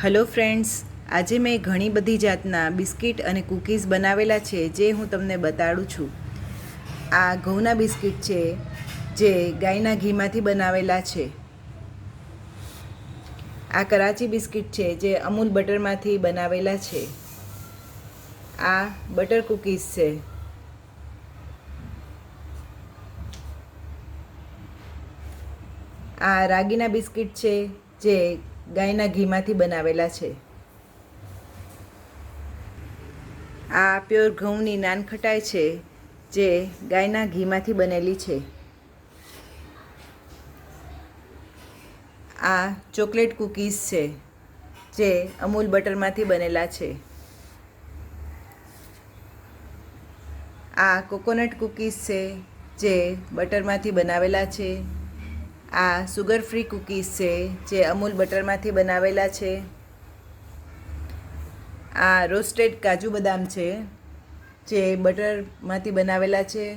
Hello friends, આજે મેં ઘણી બધી જાતના બિસ્કિટ અને કૂકીઝ બનાવેલા છે જે હું તમને બતાડું છું. આ ઘઉંના બિસ્કિટ છે જે ગાયના ઘીમાંથી બનાવેલા છે. આ કરાચી બિસ્કિટ છે જે અમૂલ બટરમાંથી બનાવેલા છે. આ બટર કૂકીઝ છે. આ રાગીના બિસ્કિટ છે જે ગાયના ઘીમાંથી બનાવેલા છે. આ પ્યોર ઘઉંની નાનખટાઈ છે જે ગાયના ઘીમાંથી બનેલી છે. આ ચોકલેટ કૂકીઝ છે જે અમૂલ બટરમાંથી બનેલા છે. આ કોકોનટ કૂકીઝ છે જે બટરમાંથી બનાવેલા છે. આ સુગર ફ્રી કૂકીઝ છે જે અમૂલ બટરમાંથી બનાવેલા છે. આ રોસ્ટેડ કાજુ બદામ છે જે બટરમાંથી બનાવેલા છે.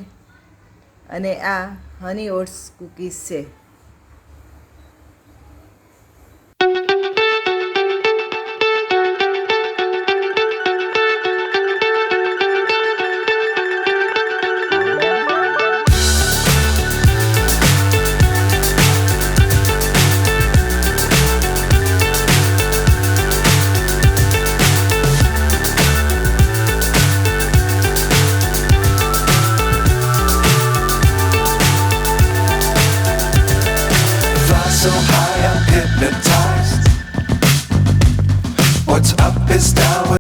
અને આ હની ઓટ્સ કૂકીઝ છે. So high, I'm hypnotized. What's up is down.